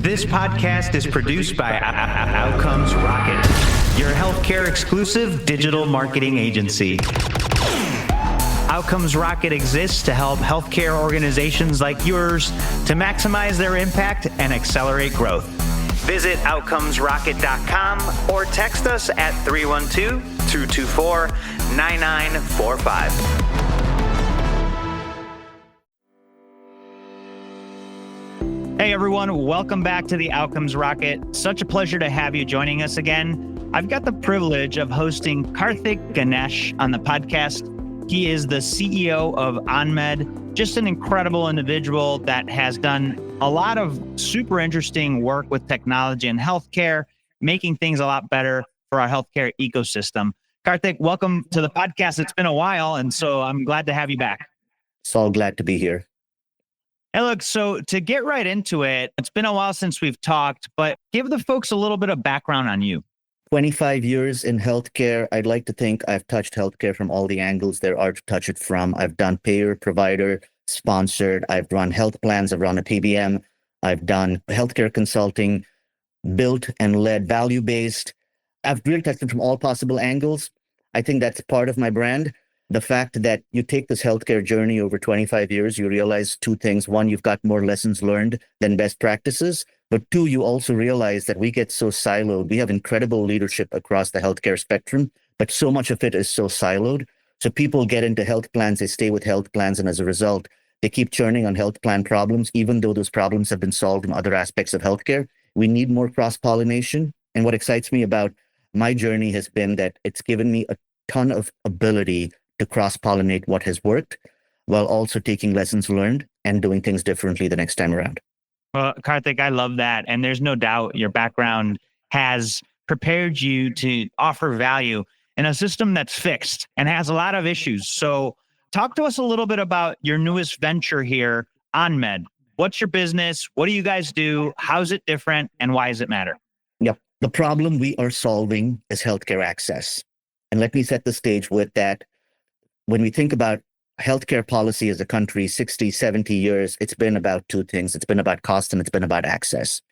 This podcast is produced by Outcomes Rocket, your healthcare exclusive digital marketing agency. Outcomes Rocket exists to help healthcare organizations like yours to maximize their impact and accelerate growth. Visit outcomesrocket.com or text us at 312-224-9945. Hey everyone, welcome back to the Outcomes Rocket. Such a pleasure to have you joining us again. I've got the privilege of hosting Karthik Ganesh on the podcast. He is the CEO of OnMed, just an incredible individual that has done a lot of super interesting work with technology and healthcare, making things a lot better for our healthcare ecosystem. Karthik, welcome to the podcast. It's been a while, and so I'm glad to have you back. So glad to be here. Hey, look, so to get right into it, it's been a while since we've talked, but give the folks a little bit of background on you. 25 years in healthcare. I'd like to think I've touched healthcare from all the angles there are to touch it from. I've done payer, provider, sponsored. I've run health plans. I've run a PBM. I've done healthcare consulting, built and led value-based. I've really touched it from all possible angles. I think that's part of my brand. The fact that you take this healthcare journey over 25 years, you realize two things. One, you've got more lessons learned than best practices. But two, you also realize that we get so siloed. We have incredible leadership across the healthcare spectrum, but so much of it is so siloed. So people get into health plans, they stay with health plans, and as a result, they keep churning on health plan problems, even though those problems have been solved in other aspects of healthcare. We need more cross-pollination. And what excites me about my journey has been that it's given me a ton of ability to cross-pollinate what has worked while also taking lessons learned and doing things differently the next time around. Well, Karthik, I love that. And there's no doubt your background has prepared you to offer value in a system that's fixed and has a lot of issues. So talk to us a little bit about your newest venture here, OnMed. What's your business? What do you guys do? How's it different? And why does it matter? Yep. The problem we are solving is healthcare access. And let me set the stage with that. When we think about healthcare policy as a country, 60, 70 years, it's been about two things. It's been about cost and it's been about access.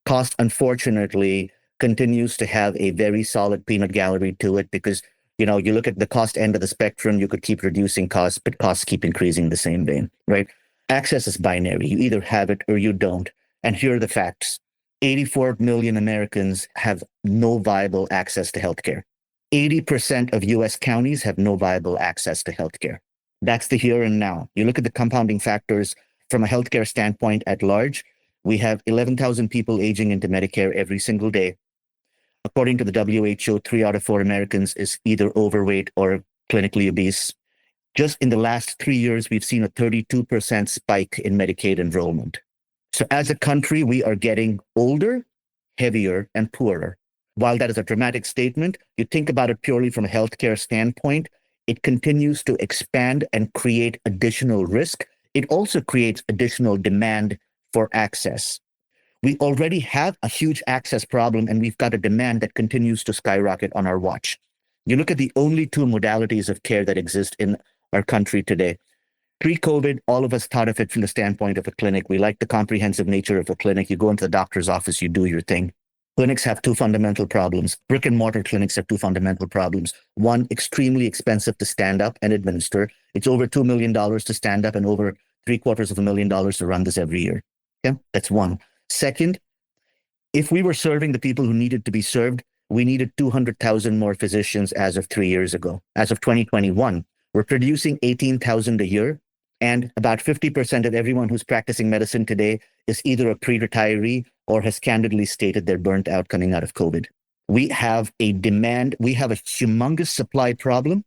Cost, unfortunately, continues to have a very solid peanut gallery to it because, you look at the cost end of the spectrum, you could keep reducing costs, but costs keep increasing the same vein, right? Access is binary. You either have it or you don't. And here are the facts. 84 million Americans have no viable access to healthcare. 80% of US counties have no viable access to healthcare. That's the here and now. You look at the compounding factors from a healthcare standpoint at large, we have 11,000 people aging into Medicare every single day. According to the WHO, 3 out of 4 Americans is either overweight or clinically obese. Just in the last 3 years, we've seen a 32% spike in Medicaid enrollment. So as a country, we are getting older, heavier, and poorer. While that is a dramatic statement, you think about it purely from a healthcare standpoint, it continues to expand and create additional risk. It also creates additional demand for access. We already have a huge access problem, and we've got a demand that continues to skyrocket on our watch. You look at the only 2 modalities of care that exist in our country today. Pre-COVID, all of us thought of it from the standpoint of a clinic. We like the comprehensive nature of a clinic. You go into the doctor's office, you do your thing. Clinics have 2 fundamental problems. Brick and mortar clinics have 2 fundamental problems. One, extremely expensive to stand up and administer. It's over $2 million to stand up and over $750,000 to run this every year. Okay, that's one. Second, if we were serving the people who needed to be served, we needed 200,000 more physicians as of 3 years ago. As of 2021, we're producing 18,000 a year. And about 50% of everyone who's practicing medicine today is either a pre-retiree or has candidly stated they're burnt out coming out of COVID. We have a demand, we have a humongous supply problem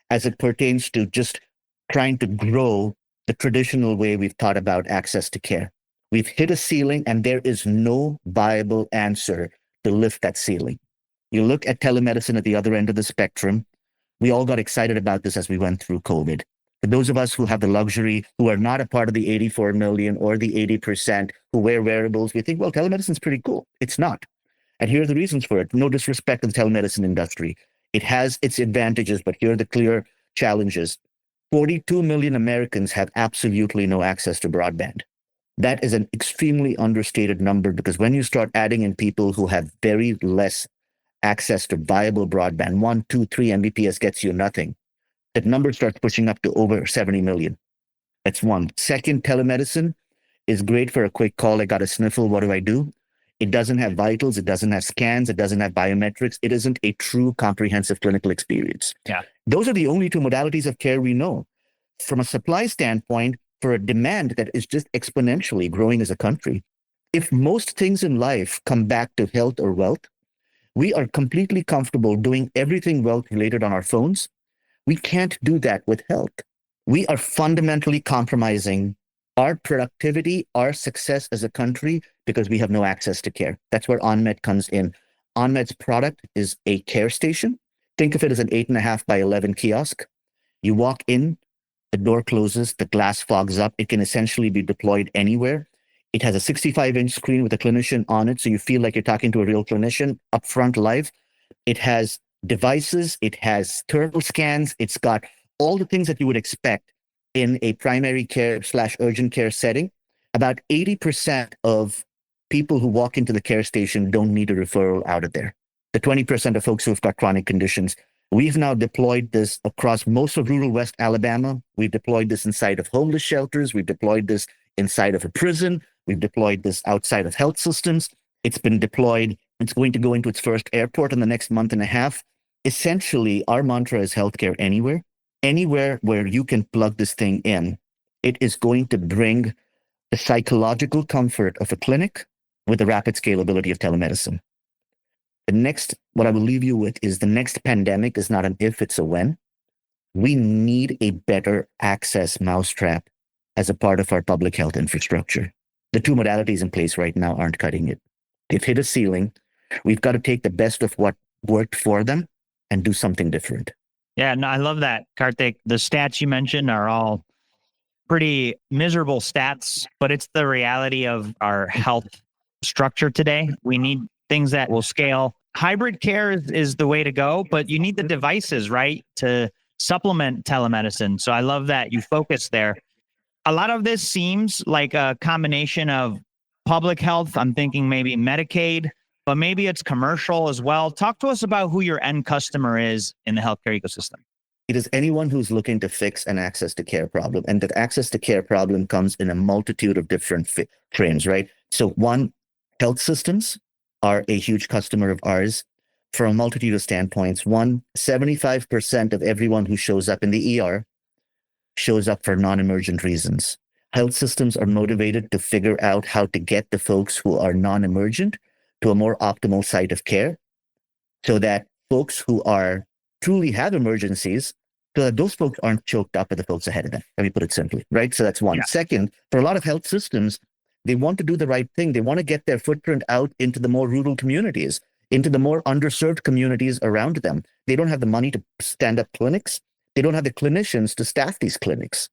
as it pertains to just trying to grow the traditional way we've thought about access to care. We've hit a ceiling and there is no viable answer to lift that ceiling. You look at telemedicine at the other end of the spectrum. We all got excited about this as we went through COVID. For those of us who have the luxury, who are not a part of the 84 million or the 80% who wear wearables, we think, well, telemedicine is pretty cool. It's not. And here are the reasons for it. No disrespect to the telemedicine industry. It has its advantages, but here are the clear challenges. 42 million Americans have absolutely no access to broadband. That is an extremely understated number, because when you start adding in people who have very less access to viable broadband, 1, 2, 3 Mbps gets you nothing. That number starts pushing up to over 70 million. That's one. Second, telemedicine is great for a quick call. I got a sniffle. What do I do? It doesn't have vitals. It doesn't have scans. It doesn't have biometrics. It isn't a true comprehensive clinical experience. Yeah. Those are the only two modalities of care we know. From a supply standpoint, for a demand that is just exponentially growing as a country, if most things in life come back to health or wealth, we are completely comfortable doing everything wealth related on our phones. We can't do that with health. We are fundamentally compromising our productivity, our success as a country, because we have no access to care. That's where OnMed comes in. OnMed's product is a care station. Think of it as an 8.5 by 11 kiosk. You walk in, the door closes, the glass fogs up. It can essentially be deployed anywhere. It has a 65-inch screen with a clinician on it, so you feel like you're talking to a real clinician upfront live. It has devices, it has thermal scans, it's got all the things that you would expect in a primary care / urgent care setting. About 80% of people who walk into the care station don't need a referral out of there. The 20% of folks who have got chronic conditions. We've now deployed this across most of rural West Alabama. We've deployed this inside of homeless shelters. We've deployed this inside of a prison. We've deployed this outside of health systems. It's been deployed. It's going to go into its first airport in the next month and a half. Essentially, our mantra is healthcare anywhere. Anywhere where you can plug this thing in, it is going to bring the psychological comfort of a clinic with the rapid scalability of telemedicine. The next, what I will leave you with is the next pandemic is not an if, it's a when. We need a better access mousetrap as a part of our public health infrastructure. The two modalities in place right now aren't cutting it. They've hit a ceiling. We've got to take the best of what worked for them and do something different. Yeah, no, I love that, Karthik. The stats you mentioned are all pretty miserable stats, but it's the reality of our health structure today. We need things that will scale. Hybrid care is the way to go, but you need the devices, right, to supplement telemedicine. So I love that you focus there. A lot of this seems like a combination of public health. I'm thinking maybe Medicaid, but maybe it's commercial as well. Talk to us about who your end customer is in the healthcare ecosystem. It is anyone who's looking to fix an access to care problem. And the access to care problem comes in a multitude of different frames, right? So one, health systems are a huge customer of ours from a multitude of standpoints. One, 75% of everyone who shows up in the ER shows up for non-emergent reasons. Health systems are motivated to figure out how to get the folks who are non-emergent to a more optimal site of care, so that folks who are truly have emergencies, so that those folks aren't choked up by the folks ahead of them. Let me put it simply, right? So that's one. Yeah. Second, for a lot of health systems, they want to do the right thing. They want to get their footprint out into the more rural communities, into the more underserved communities around them. They don't have the money to stand up clinics. They don't have the clinicians to staff these clinics.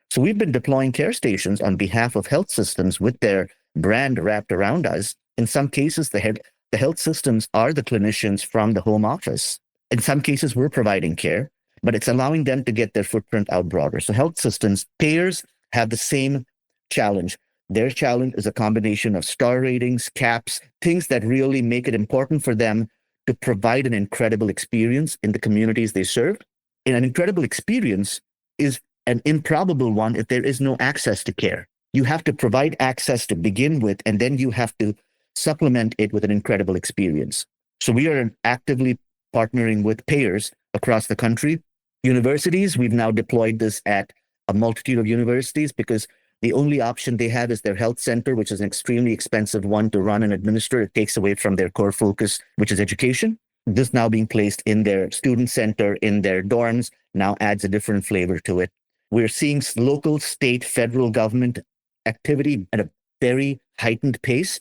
So we've been deploying care stations on behalf of health systems with their brand wrapped around us. In some cases, the health systems are the clinicians from the home office. In some cases, we're providing care, but it's allowing them to get their footprint out broader. So health systems, payers have the same challenge. Their challenge is a combination of star ratings, caps, things that really make it important for them to provide an incredible experience in the communities they serve. And an incredible experience is an improbable one if there is no access to care. You have to provide access to begin with, and then you have to supplement it with an incredible experience. So we are actively partnering with payers across the country. Universities, we've now deployed this at a multitude of universities because the only option they have is their health center, which is an extremely expensive one to run and administer. It takes away from their core focus, which is education. This now being placed in their student center, in their dorms, now adds a different flavor to it. We're seeing local, state, federal government activity at a very heightened pace.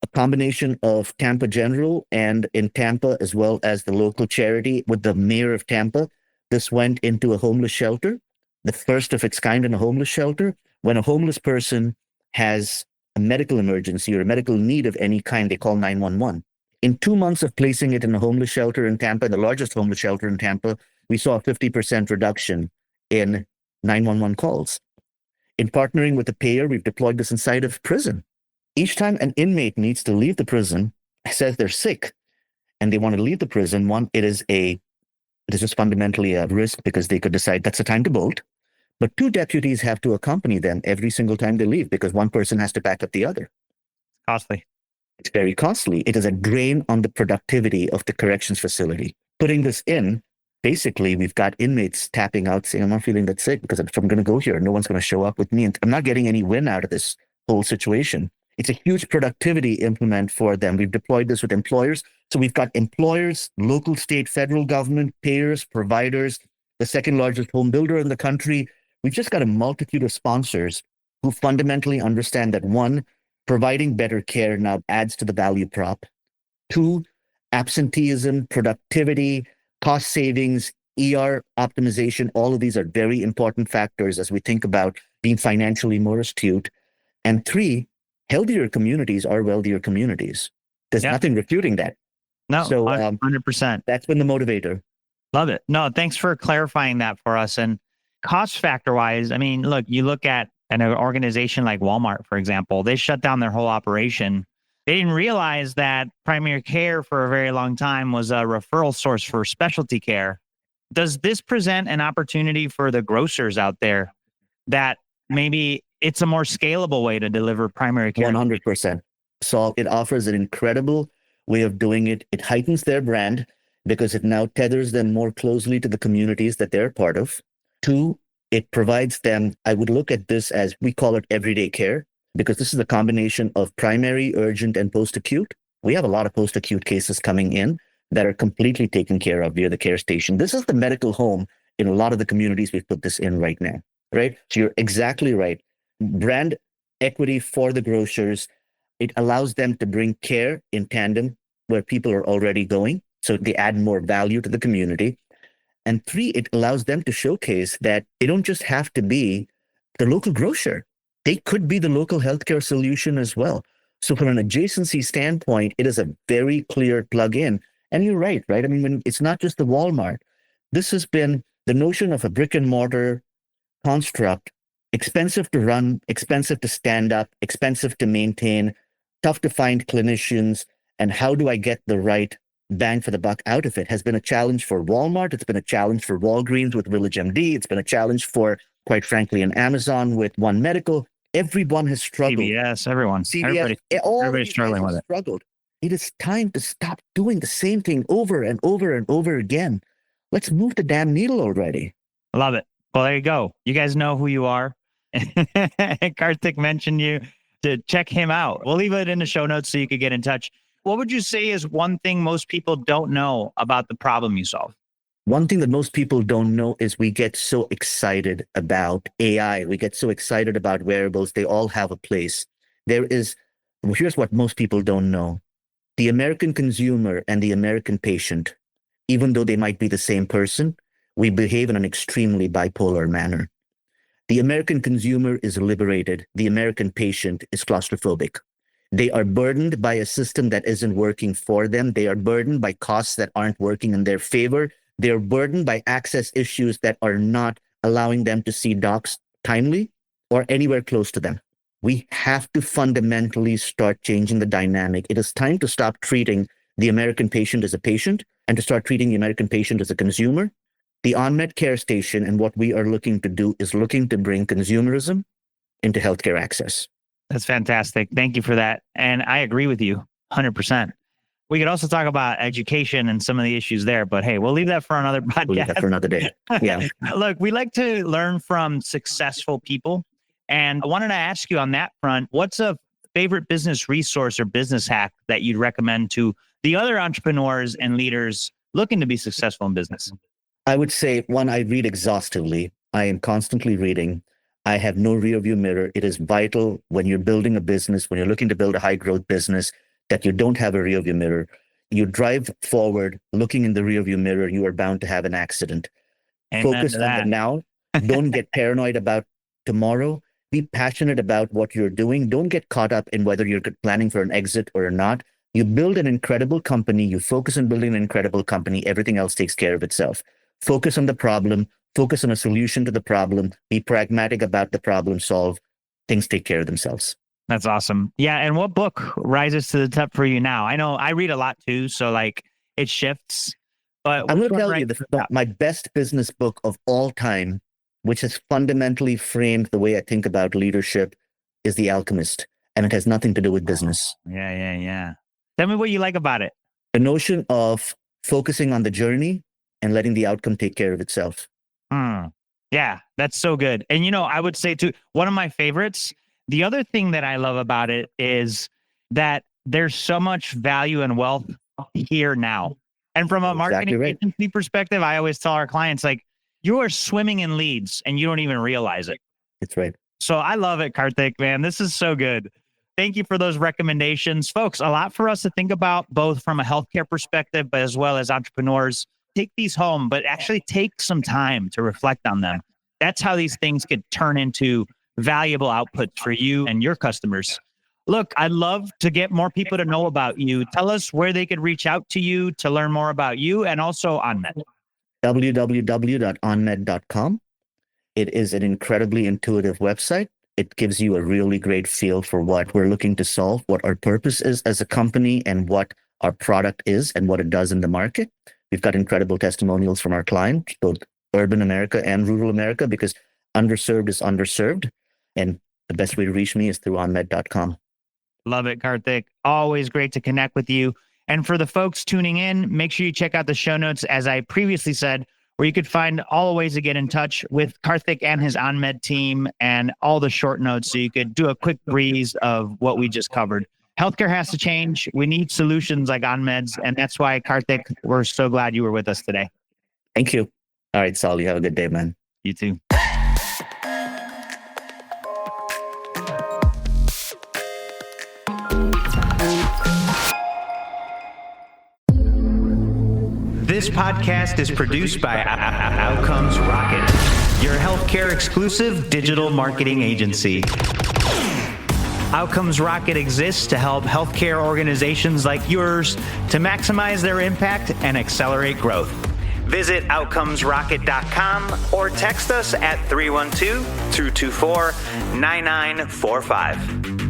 A combination of Tampa General and in Tampa, as well as the local charity with the mayor of Tampa. This went into a homeless shelter, the first of its kind in a homeless shelter. When a homeless person has a medical emergency or a medical need of any kind, they call 911. In 2 months of placing it in a homeless shelter in Tampa, the largest homeless shelter in Tampa, we saw a 50% reduction in 911 calls. In partnering with the payer, we've deployed this inside of prison. Each time an inmate needs to leave the prison, says they're sick, and they want to leave the prison, one, it is just fundamentally a risk because they could decide that's the time to bolt. But two deputies have to accompany them every single time they leave because one person has to back up the other. Costly. It's very costly. It is a drain on the productivity of the corrections facility. Putting this in, basically, we've got inmates tapping out saying, I'm not feeling that sick because if I'm going to go here, no one's going to show up with me. And I'm not getting any win out of this whole situation. It's a huge productivity implement for them. We've deployed this with employers. So we've got employers, local, state, federal government, payers, providers, the second largest home builder in the country. We've just got a multitude of sponsors who fundamentally understand that one, providing better care now adds to the value prop. Two, absenteeism, productivity, cost savings, ER optimization, all of these are very important factors as we think about being financially more astute. And three, healthier communities are wealthier communities. There's nothing refuting that. No, so 100%. That's been the motivator. Love it. No, thanks for clarifying that for us. And cost factor wise, I mean, look, you look at an organization like Walmart, for example, they shut down their whole operation. They didn't realize that primary care for a very long time was a referral source for specialty care. Does this present an opportunity for the grocers out there that maybe it's a more scalable way to deliver primary care? 100%. So it offers an incredible way of doing it. It heightens their brand because it now tethers them more closely to the communities that they're part of. Two, it provides them, I would look at this as, we call it everyday care, because this is a combination of primary, urgent, and post-acute. We have a lot of post-acute cases coming in that are completely taken care of via the care station. This is the medical home in a lot of the communities we've put this in right now, right? So you're exactly right. Brand equity for the grocers. It allows them to bring care in tandem where people are already going. So they add more value to the community. And three, it allows them to showcase that they don't just have to be the local grocer. They could be the local healthcare solution as well. So from an adjacency standpoint, it is a very clear plug-in. And you're right? I mean, it's not just the Walmart. This has been the notion of a brick and mortar construct, expensive to run, expensive to stand up, expensive to maintain, tough to find clinicians, and how do I get the right bang for the buck out of it has been a challenge for Walmart. It's been a challenge for Walgreens with VillageMD. It's been a challenge for, quite frankly, an Amazon with One Medical. Everyone has struggled. CVS, everyone. CVS, everybody's struggling with it. Struggled. It is time to stop doing the same thing over and over and over again. Let's move the damn needle already. Love it. Well, there you go. You guys know who you are. Karthik mentioned you to check him out. We'll leave it in the show notes so you could get in touch. What would you say is one thing most people don't know about the problem you solve? One thing that most people don't know is we get so excited about AI. We get so excited about wearables. They all have a place. Here's what most people don't know. The American consumer and the American patient, even though they might be the same person, we behave in an extremely bipolar manner. The American consumer is liberated. The American patient is claustrophobic. They are burdened by a system that isn't working for them. They are burdened by costs that aren't working in their favor. They're burdened by access issues that are not allowing them to see docs timely or anywhere close to them. We have to fundamentally start changing the dynamic. It is time to stop treating the American patient as a patient and to start treating the American patient as a consumer. The OnMed care station and what we are looking to do is looking to bring consumerism into healthcare access. That's fantastic. Thank you for that. And I agree with you 100%. We could also talk about education and some of the issues there, but hey, we'll leave that for another podcast. We'll leave that for another day. Yeah. Look, we like to learn from successful people. And I wanted to ask you on that front, what's a favorite business resource or business hack that you'd recommend to the other entrepreneurs and leaders looking to be successful in business? I would say, one, I read exhaustively. I am constantly reading. I have no rearview mirror. It is vital when you're building a business, when you're looking to build a high growth business, that you don't have a rearview mirror. You drive forward, looking in the rearview mirror, you are bound to have an accident. Focus on the now. Don't get paranoid about tomorrow. Be passionate about what you're doing. Don't get caught up in whether you're planning for an exit or not. You build an incredible company. You focus on building an incredible company. Everything else takes care of itself. Focus on the problem. focus on a solution to the problem, be pragmatic about the problem, solve, things take care of themselves. That's awesome. Yeah. And what book rises to the top for you now? I know I read a lot too, so like it shifts. But I'm going which to one tell you rises to the top? my best business book of all time, which has fundamentally framed the way I think about leadership, is The Alchemist. And it has nothing to do with business. Yeah. Tell me what you like about it. The notion of focusing on the journey and letting the outcome take care of itself. Yeah, that's so good. And I would say too, one of my favorites, the other thing that I love about it is that there's so much value and wealth here now. And from a marketing Exactly right. agency perspective, I always tell our clients, like, you are swimming in leads and you don't even realize it. That's right. So I love it, Karthik, man. This is so good. Thank you for those recommendations. Folks, a lot for us to think about, both from a healthcare perspective, but as well as entrepreneurs. Take these home, but actually take some time to reflect on them. That's how these things could turn into valuable outputs for you and your customers. Look, I'd love to get more people to know about you. Tell us where they could reach out to you to learn more about you and also OnMed. www.onmed.com. It is an incredibly intuitive website. It gives you a really great feel for what we're looking to solve, what our purpose is as a company, and what our product is and what it does in the market. We've got incredible testimonials from our clients, both urban America and rural America, because underserved is underserved. And the best way to reach me is through onmed.com. Love it, Karthik. Always great to connect with you. And for the folks tuning in, make sure you check out the show notes, as I previously said, where you could find all the ways to get in touch with Karthik and his OnMed team and all the short notes, so you could do a quick breeze of what we just covered. Healthcare has to change. We need solutions like OnMeds. And that's why, Karthik, we're so glad you were with us today. Thank you. All right, Saul, you have a good day, man. You too. This podcast is produced by Outcomes Rocket, your healthcare exclusive digital marketing agency. Outcomes Rocket exists to help healthcare organizations like yours to maximize their impact and accelerate growth. Visit outcomesrocket.com or text us at 312-224-9945.